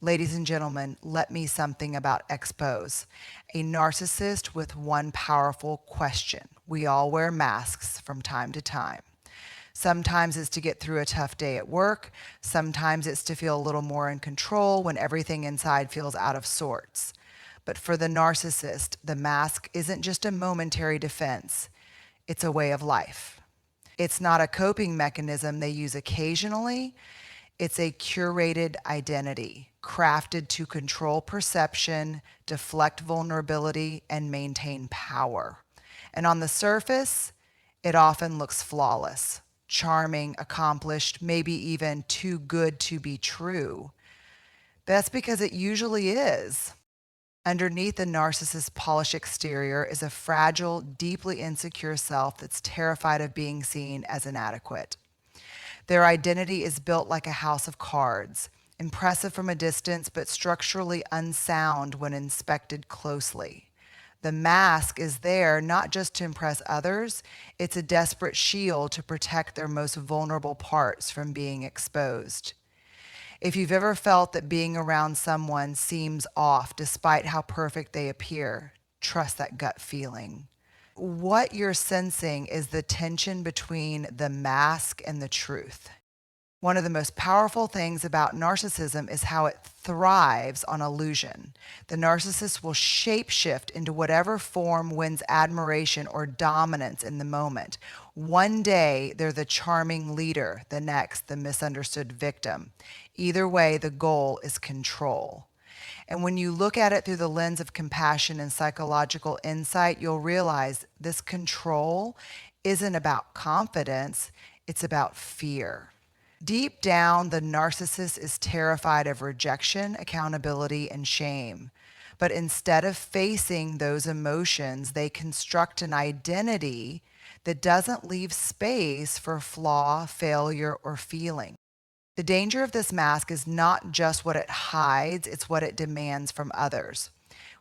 Ladies and gentlemen, let me something about expose. A narcissist with one powerful question. We all wear masks from time to time. Sometimes it's to get through a tough day at work. Sometimes it's to feel a little more in control when everything inside feels out of sorts. But for the narcissist, the mask isn't just a momentary defense. It's a way of life. It's not a coping mechanism they use occasionally. It's a curated identity, crafted to control perception, deflect vulnerability, and maintain power. And on the surface, it often looks flawless, charming, accomplished, maybe even too good to be true. That's because it usually is. Underneath the narcissist's polished exterior is a fragile, deeply insecure self that's terrified of being seen as inadequate. Their identity is built like a house of cards, impressive from a distance, but structurally unsound when inspected closely. The mask is there not just to impress others, it's a desperate shield to protect their most vulnerable parts from being exposed. If you've ever felt that being around someone seems off despite how perfect they appear, trust that gut feeling. What you're sensing is the tension between the mask and the truth. One of the most powerful things about narcissism is how it thrives on illusion. The narcissist will shapeshift into whatever form wins admiration or dominance in the moment. One day, they're the charming leader, the next, the misunderstood victim. Either way, the goal is control. And when you look at it through the lens of compassion and psychological insight, you'll realize this control isn't about confidence, it's about fear. Deep down, the narcissist is terrified of rejection, accountability, and shame. But instead of facing those emotions, they construct an identity that doesn't leave space for flaw, failure, or feeling. The danger of this mask is not just what it hides, it's what it demands from others.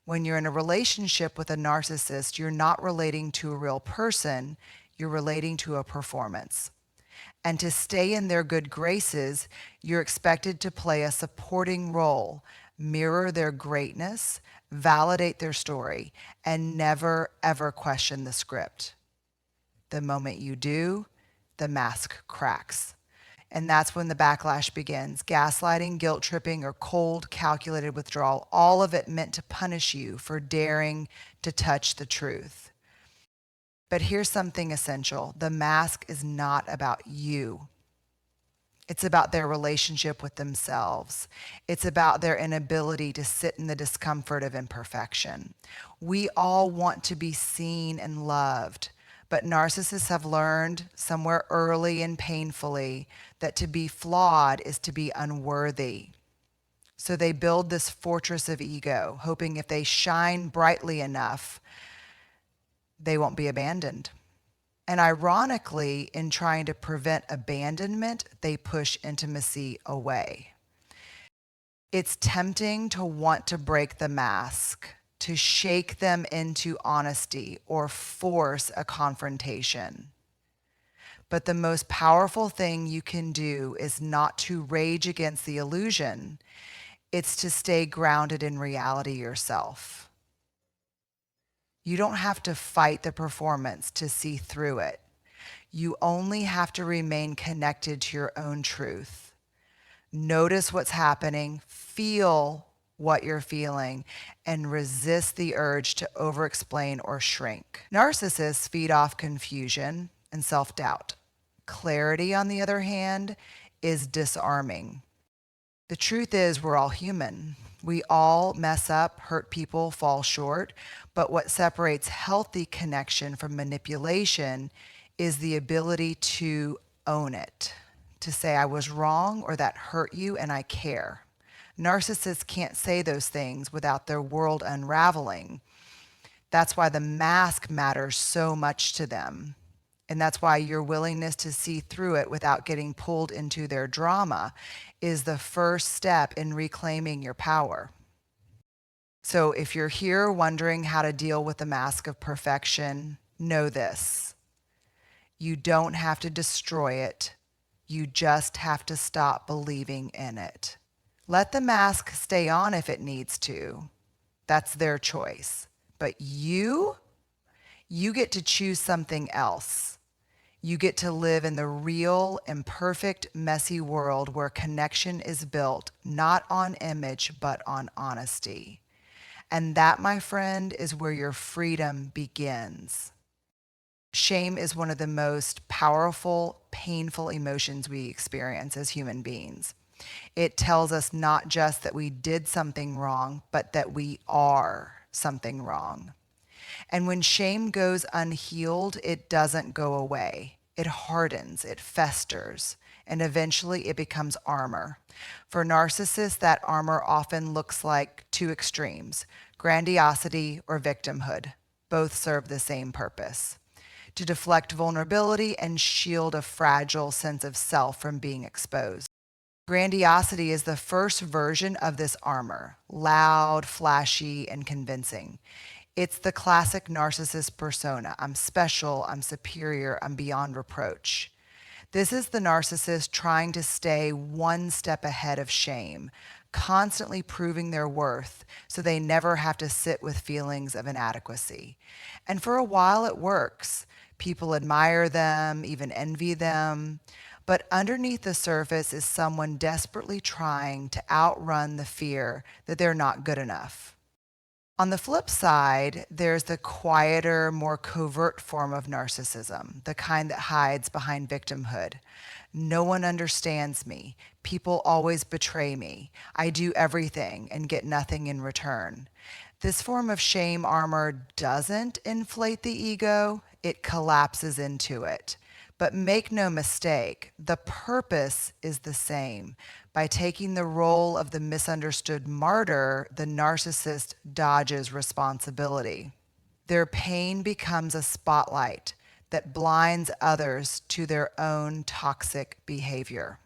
When you're in a relationship with a narcissist, you're not relating to a real person, you're relating to a performance. And to stay in their good graces, you're expected to play a supporting role, mirror their greatness, validate their story, and never, ever question the script. The moment you do, the mask cracks. And that's when the backlash begins. Gaslighting, guilt tripping, or cold, calculated withdrawal, all of it meant to punish you for daring to touch the truth. But here's something essential. The mask is not about you. It's about their relationship with themselves. It's about their inability to sit in the discomfort of imperfection. We all want to be seen and loved, but narcissists have learned somewhere early and painfully that to be flawed is to be unworthy. So they build this fortress of ego, hoping if they shine brightly enough, they won't be abandoned. And ironically, in trying to prevent abandonment, they push intimacy away. It's tempting to want to break the mask, to shake them into honesty or force a confrontation. But the most powerful thing you can do is not to rage against the illusion. It's to stay grounded in reality yourself. You don't have to fight the performance to see through it. You only have to remain connected to your own truth. Notice what's happening, feel what you're feeling, and resist the urge to over-explain or shrink. Narcissists feed off confusion and self-doubt. Clarity, on the other hand, is disarming. The truth is, we're all human. We all mess up, hurt people, fall short, but what separates healthy connection from manipulation is the ability to own it, to say, I was wrong or that hurt you and I care. Narcissists can't say those things without their world unraveling. That's why the mask matters so much to them. And that's why your willingness to see through it without getting pulled into their drama is the first step in reclaiming your power. So if you're here wondering how to deal with the mask of perfection, know this. You don't have to destroy it. You just have to stop believing in it. Let the mask stay on if it needs to. That's their choice. But you get to choose something else. You get to live in the real, imperfect, messy world where connection is built not on image, but on honesty. And that, my friend, is where your freedom begins. Shame is one of the most powerful, painful emotions we experience as human beings. It tells us not just that we did something wrong, but that we are something wrong. And when shame goes unhealed, it doesn't go away. It hardens, it festers, and eventually it becomes armor. For narcissists, that armor often looks like two extremes: grandiosity or victimhood. Both serve the same purpose: to deflect vulnerability and shield a fragile sense of self from being exposed. Grandiosity is the first version of this armor, loud, flashy, and convincing. It's the classic narcissist persona. I'm special, I'm superior, I'm beyond reproach. This is the narcissist trying to stay one step ahead of shame, constantly proving their worth so they never have to sit with feelings of inadequacy. And for a while it works. People admire them, even envy them. But underneath the surface is someone desperately trying to outrun the fear that they're not good enough. On the flip side, there's the quieter, more covert form of narcissism, the kind that hides behind victimhood. No one understands me. People always betray me. I do everything and get nothing in return. This form of shame armor doesn't inflate the ego, it collapses into it. But make no mistake, the purpose is the same. By taking the role of the misunderstood martyr, the narcissist dodges responsibility. Their pain becomes a spotlight that blinds others to their own toxic behavior.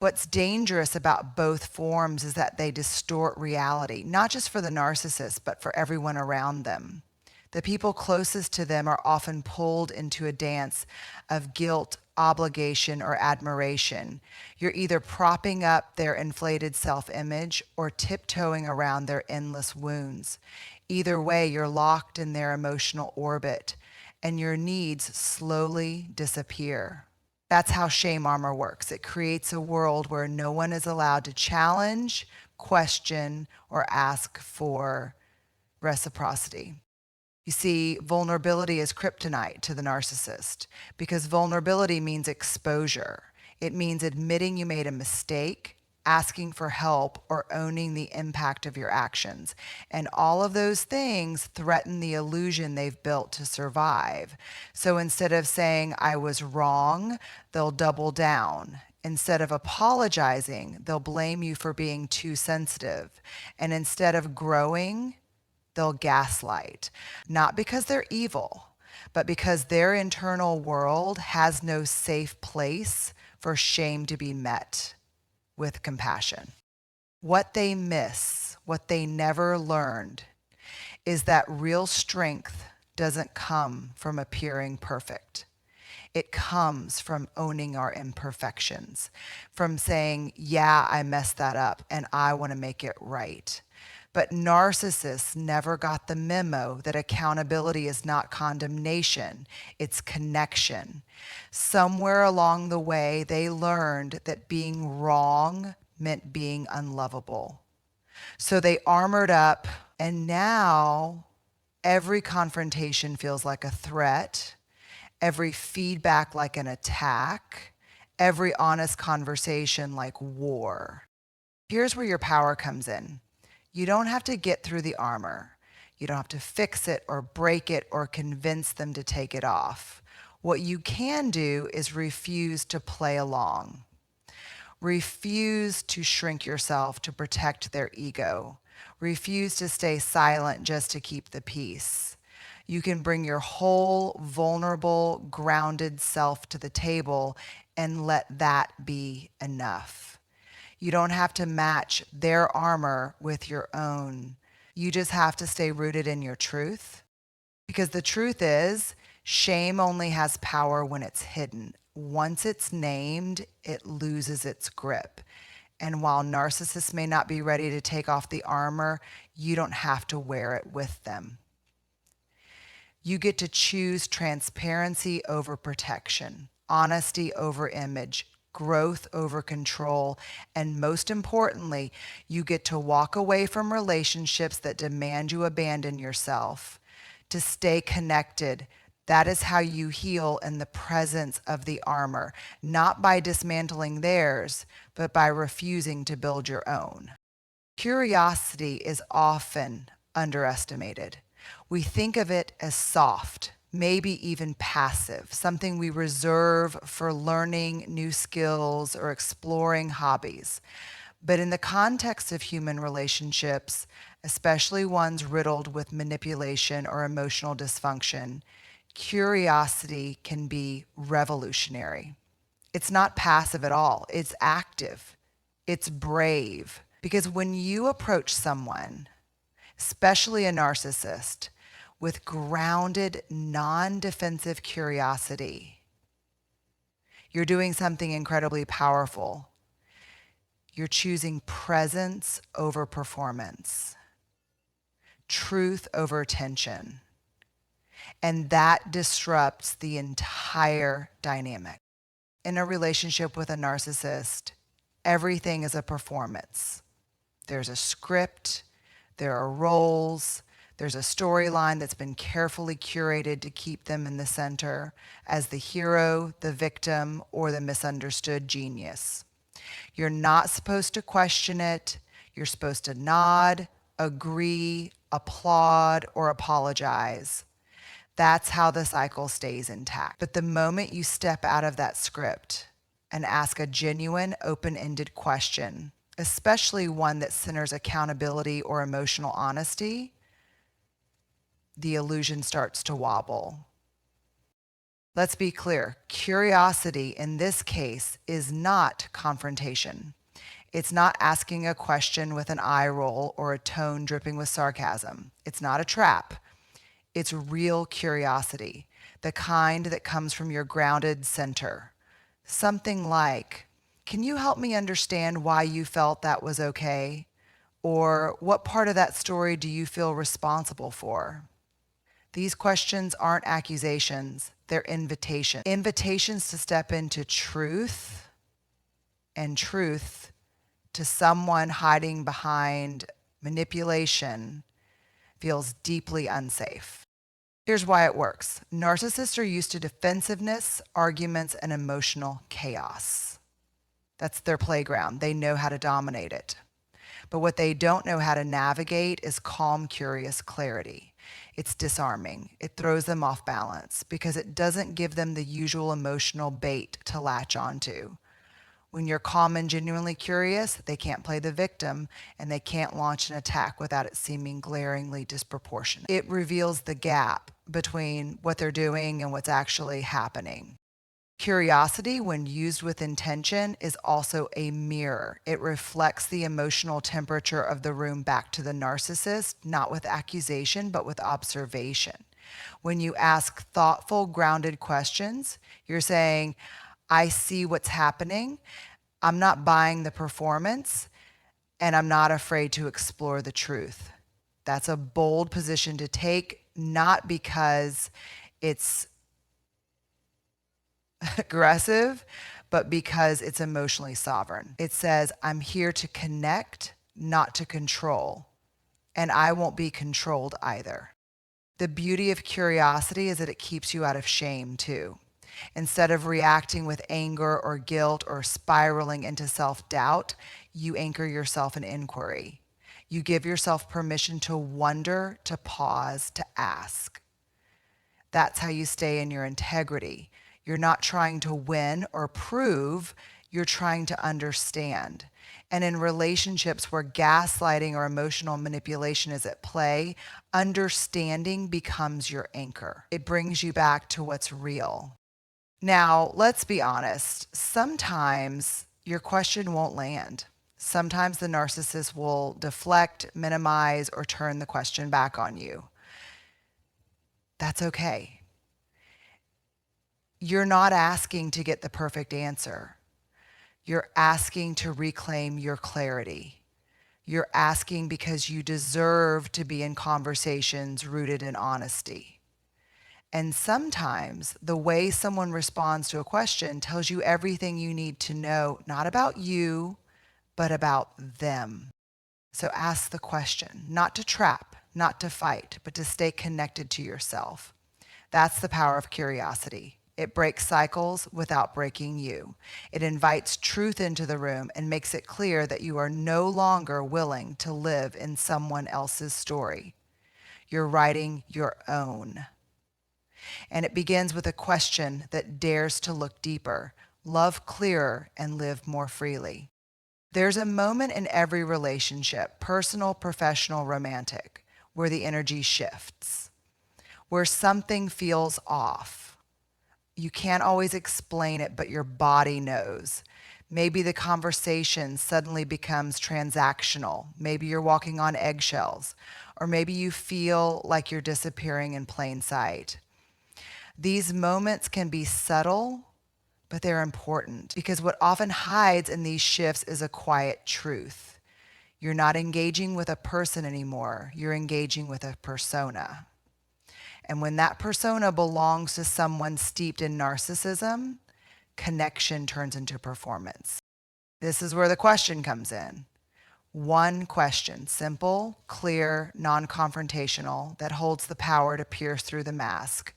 What's dangerous about both forms is that they distort reality, not just for the narcissist, but for everyone around them. The people closest to them are often pulled into a dance of guilt, obligation, or admiration. You're either propping up their inflated self-image or tiptoeing around their endless wounds. Either way, you're locked in their emotional orbit, and your needs slowly disappear. That's how shame armor works. It creates a world where no one is allowed to challenge, question, or ask for reciprocity. You see, vulnerability is kryptonite to the narcissist because vulnerability means exposure. It means admitting you made a mistake, asking for help, or owning the impact of your actions. And all of those things threaten the illusion they've built to survive. So instead of saying, I was wrong, they'll double down. Instead of apologizing, they'll blame you for being too sensitive. And instead of growing, they'll gaslight, not because they're evil, but because their internal world has no safe place for shame to be met with compassion. What they miss, what they never learned, is that real strength doesn't come from appearing perfect. It comes from owning our imperfections, from saying, yeah, I messed that up and I want to make it right. But narcissists never got the memo that accountability is not condemnation, it's connection. Somewhere along the way, they learned that being wrong meant being unlovable. So they armored up, and now every confrontation feels like a threat, every feedback like an attack, every honest conversation like war. Here's where your power comes in. You don't have to get through the armor. You don't have to fix it or break it or convince them to take it off. What you can do is refuse to play along. Refuse to shrink yourself to protect their ego. Refuse to stay silent just to keep the peace. You can bring your whole, vulnerable, grounded self to the table and let that be enough. You don't have to match their armor with your own. You just have to stay rooted in your truth. Because the truth is, shame only has power when it's hidden. Once it's named, it loses its grip. And while narcissists may not be ready to take off the armor, you don't have to wear it with them. You get to choose transparency over protection, honesty over image, growth over control, and most importantly, you get to walk away from relationships that demand you abandon yourself to stay connected. That is how you heal in the presence of the armor, not by dismantling theirs, but by refusing to build your own. Curiosity is often underestimated. We think of it as soft, maybe even passive, something we reserve for learning new skills or exploring hobbies. But in the context of human relationships, especially ones riddled with manipulation or emotional dysfunction, curiosity can be revolutionary. It's not passive at all. It's active. It's brave. Because when you approach someone, especially a narcissist, with grounded, non-defensive curiosity, you're doing something incredibly powerful. You're choosing presence over performance, truth over tension, and that disrupts the entire dynamic. In a relationship with a narcissist, everything is a performance. There's a script, there are roles, there's a storyline that's been carefully curated to keep them in the center as the hero, the victim, or the misunderstood genius. You're not supposed to question it. You're supposed to nod, agree, applaud, or apologize. That's how the cycle stays intact. But the moment you step out of that script and ask a genuine, open-ended question, especially one that centers accountability or emotional honesty, the illusion starts to wobble. Let's be clear. Curiosity in this case is not confrontation. It's not asking a question with an eye roll or a tone dripping with sarcasm. It's not a trap. It's real curiosity, the kind that comes from your grounded center. Something like, can you help me understand why you felt that was okay? Or what part of that story do you feel responsible for? These questions aren't accusations, they're invitations. Invitations to step into truth, and truth to someone hiding behind manipulation feels deeply unsafe. Here's why it works. Narcissists are used to defensiveness, arguments, and emotional chaos. That's their playground. They know how to dominate it. But what they don't know how to navigate is calm, curious clarity. It's disarming. It throws them off balance because it doesn't give them the usual emotional bait to latch onto. When you're calm and genuinely curious, they can't play the victim and they can't launch an attack without it seeming glaringly disproportionate. It reveals the gap between what they're doing and what's actually happening. Curiosity, when used with intention, is also a mirror. It reflects the emotional temperature of the room back to the narcissist, not with accusation, but with observation. When you ask thoughtful, grounded questions, you're saying, I see what's happening. I'm not buying the performance, and I'm not afraid to explore the truth. That's a bold position to take, not because it's aggressive, but because it's emotionally sovereign. It says, I'm here to connect, not to control, and I won't be controlled either. The beauty of curiosity is that it keeps you out of shame too. Instead of reacting with anger or guilt or spiraling into self-doubt, you anchor yourself in inquiry. You give yourself permission to wonder, to pause, to ask. That's how you stay in your integrity. You're not trying to win or prove, you're trying to understand. And in relationships where gaslighting or emotional manipulation is at play, understanding becomes your anchor. It brings you back to what's real. Now, let's be honest. Sometimes your question won't land. Sometimes the narcissist will deflect, minimize, or turn the question back on you. That's okay. You're not asking to get the perfect answer. You're asking to reclaim your clarity. You're asking because you deserve to be in conversations rooted in honesty. And sometimes the way someone responds to a question tells you everything you need to know, not about you, but about them. So ask the question, not to trap, not to fight, but to stay connected to yourself. That's the power of curiosity. It breaks cycles without breaking you. It invites truth into the room and makes it clear that you are no longer willing to live in someone else's story. You're writing your own. And it begins with a question that dares to look deeper, love clearer, and live more freely. There's a moment in every relationship, personal, professional, romantic, where the energy shifts, where something feels off. You can't always explain it, but your body knows. Maybe the conversation suddenly becomes transactional. Maybe you're walking on eggshells, or maybe you feel like you're disappearing in plain sight. These moments can be subtle, but they're important because what often hides in these shifts is a quiet truth. You're not engaging with a person anymore. You're engaging with a persona. And when that persona belongs to someone steeped in narcissism, connection turns into performance. This is where the question comes in. One question, simple, clear, non-confrontational, that holds the power to pierce through the mask.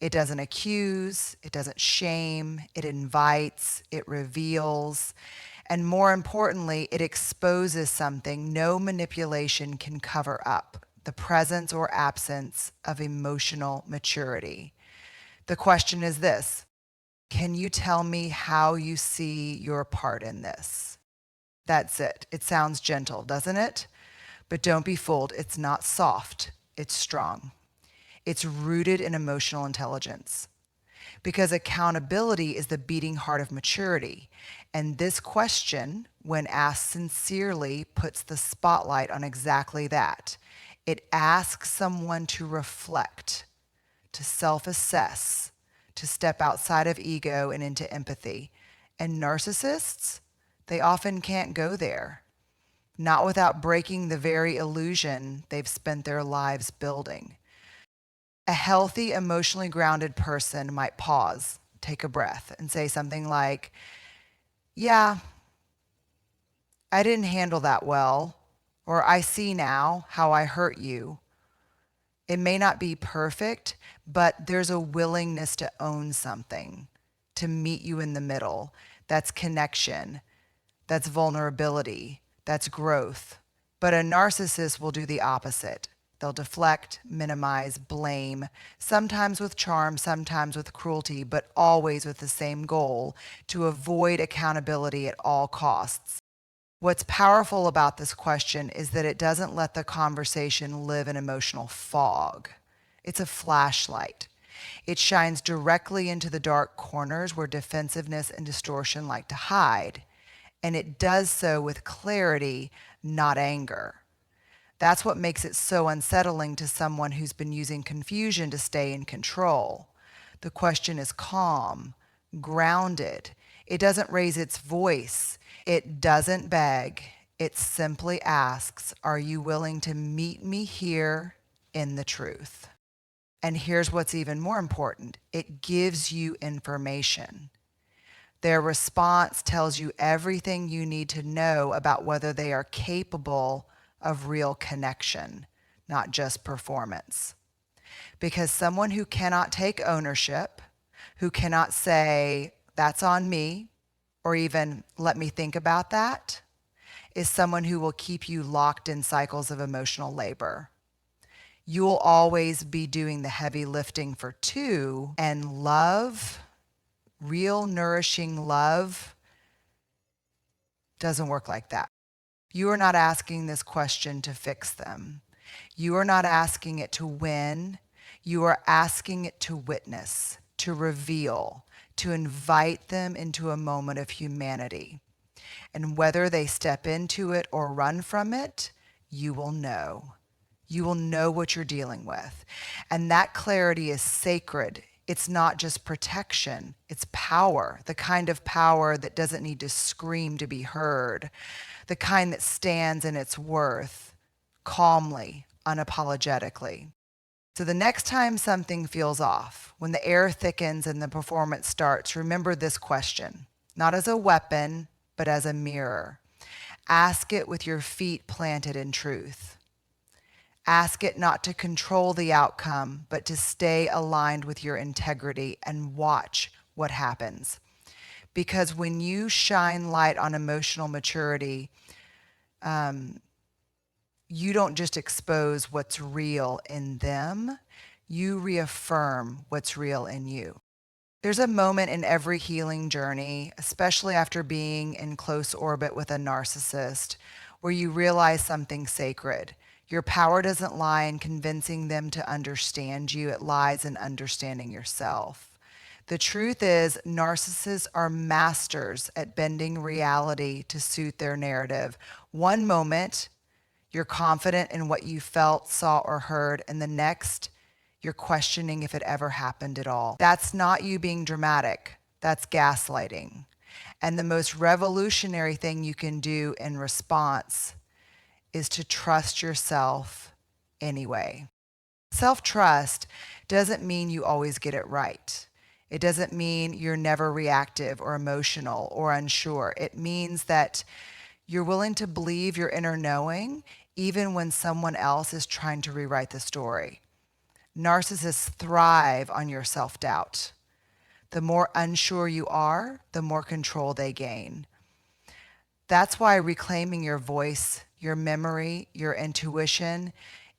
It doesn't accuse, it doesn't shame, it invites, it reveals, and more importantly, it exposes something no manipulation can cover up, the presence or absence of emotional maturity. The question is this: can you tell me how you see your part in this? That's it. It sounds gentle, doesn't it? But don't be fooled. It's not soft. It's strong. It's rooted in emotional intelligence. Because accountability is the beating heart of maturity. And this question, when asked sincerely, puts the spotlight on exactly that. It asks someone to reflect, to self-assess, to step outside of ego and into empathy. And narcissists, they often can't go there, not without breaking the very illusion they've spent their lives building. A healthy, emotionally grounded person might pause, take a breath, and say something like, yeah, I didn't handle that well, or I see now how I hurt you. It may not be perfect, but there's a willingness to own something, to meet you in the middle. That's connection, that's vulnerability, that's growth. But a narcissist will do the opposite. They'll deflect, minimize, blame, sometimes with charm, sometimes with cruelty, but always with the same goal: to avoid accountability at all costs. What's powerful about this question is that it doesn't let the conversation live in emotional fog. It's a flashlight. It shines directly into the dark corners where defensiveness and distortion like to hide. And it does so with clarity, not anger. That's what makes it so unsettling to someone who's been using confusion to stay in control. The question is calm, grounded. It doesn't raise its voice. It doesn't beg. It simply asks, are you willing to meet me here in the truth? And here's what's even more important. It gives you information. Their response tells you everything you need to know about whether they are capable of real connection, not just performance. Because someone who cannot take ownership, who cannot say, that's on me, or even let me think about that, is someone who will keep you locked in cycles of emotional labor. You'll always be doing the heavy lifting for two, and love, real nourishing love, doesn't work like that. You are not asking this question to fix them. You are not asking it to win. You are asking it to witness, to reveal, to invite them into a moment of humanity. And whether they step into it or run from it, you will know. You will know what you're dealing with. And that clarity is sacred It's not just protection, it's power, the kind of power that doesn't need to scream to be heard, the kind that stands in its worth, calmly, unapologetically. So the next time something feels off, when the air thickens and the performance starts, remember this question, not as a weapon, but as a mirror. Ask it with your feet planted in truth. Ask it not to control the outcome, but to stay aligned with your integrity and watch what happens. Because when you shine light on emotional maturity, you don't just expose what's real in them, you reaffirm what's real in you. There's a moment in every healing journey, especially after being in close orbit with a narcissist, where you realize something sacred. Your power doesn't lie in convincing them to understand you, it lies in understanding yourself. The truth is, narcissists are masters at bending reality to suit their narrative. One moment, you're confident in what you felt, saw, or heard, and the next, you're questioning if it ever happened at all. That's not you being dramatic. That's gaslighting. And the most revolutionary thing you can do in response is to trust yourself anyway. Self-trust doesn't mean you always get it right. It doesn't mean you're never reactive or emotional or unsure. It means that you're willing to believe your inner knowing even when someone else is trying to rewrite the story. Narcissists thrive on your self-doubt. The more unsure you are, the more control they gain. That's why reclaiming your voice, your memory, your intuition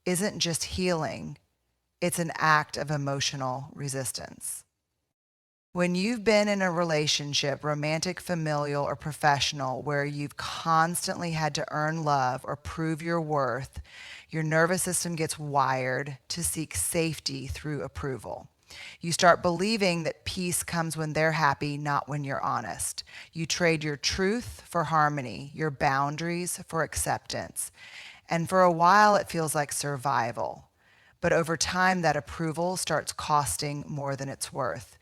isn't just healing, it's an act of emotional resistance. When you've been in a relationship, romantic, familial, or professional, where you've constantly had to earn love or prove your worth, your nervous system gets wired to seek safety through approval. You start believing that peace comes when they're happy, not when you're honest. You trade your truth for harmony, your boundaries for acceptance. And for a while, it feels like survival. But over time, that approval starts costing more than it's worth.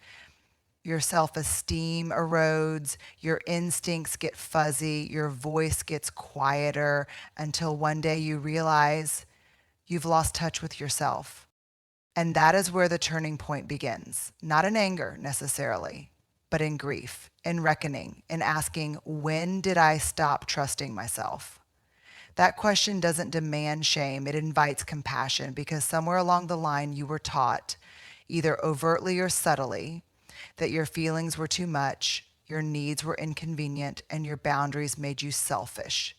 Your self-esteem erodes, your instincts get fuzzy, your voice gets quieter until one day you realize you've lost touch with yourself. And that is where the turning point begins, not in anger necessarily, but in grief, in reckoning, in asking, when did I stop trusting myself? That question doesn't demand shame, it invites compassion, because somewhere along the line you were taught, either overtly or subtly, that your feelings were too much, your needs were inconvenient, and your boundaries made you selfish.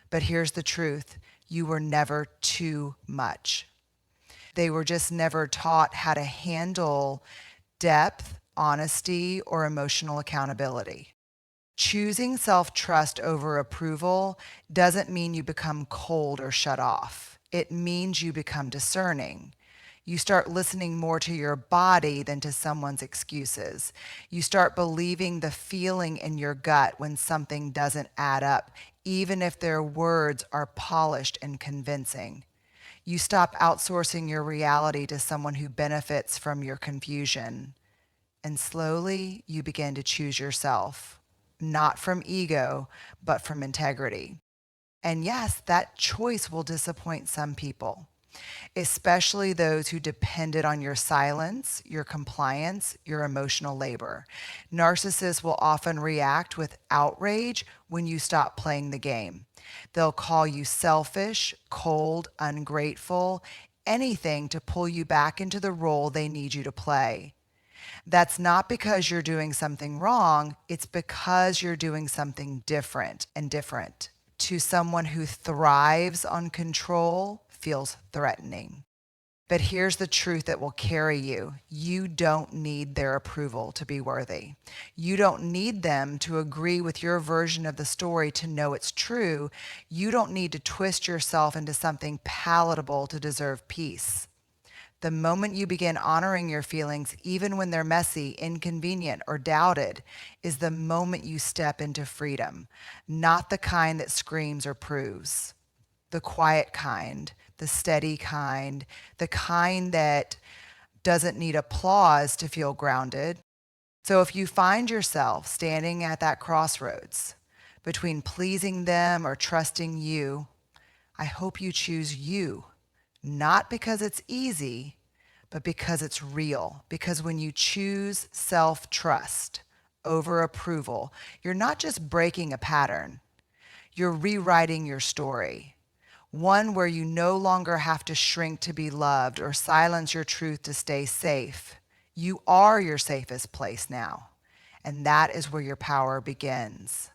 But here's the truth, you were never too much. They were just never taught how to handle depth, honesty, or emotional accountability. Choosing self-trust over approval doesn't mean you become cold or shut off. It means you become discerning. You start listening more to your body than to someone's excuses. You start believing the feeling in your gut when something doesn't add up, even if their words are polished and convincing. You stop outsourcing your reality to someone who benefits from your confusion. And slowly, you begin to choose yourself, not from ego, but from integrity. And yes, that choice will disappoint some people, especially those who depended on your silence, your compliance, your emotional labor. Narcissists will often react with outrage when you stop playing the game. They'll call you selfish, cold, ungrateful, anything to pull you back into the role they need you to play. That's not because you're doing something wrong, it's because you're doing something different, and different to someone who thrives on control feels threatening. But here's the truth that will carry you. You don't need their approval to be worthy. You don't need them to agree with your version of the story to know it's true. You don't need to twist yourself into something palatable to deserve peace. The moment you begin honoring your feelings, even when they're messy, inconvenient, or doubted, is the moment you step into freedom, not the kind that screams or proves. The quiet kind, the steady kind, the kind that doesn't need applause to feel grounded. So if you find yourself standing at that crossroads between pleasing them or trusting you, I hope you choose you, not because it's easy, but because it's real. Because when you choose self-trust over approval, you're not just breaking a pattern, you're rewriting your story. One where you no longer have to shrink to be loved or silence your truth to stay safe. You are your safest place now. And that is where your power begins.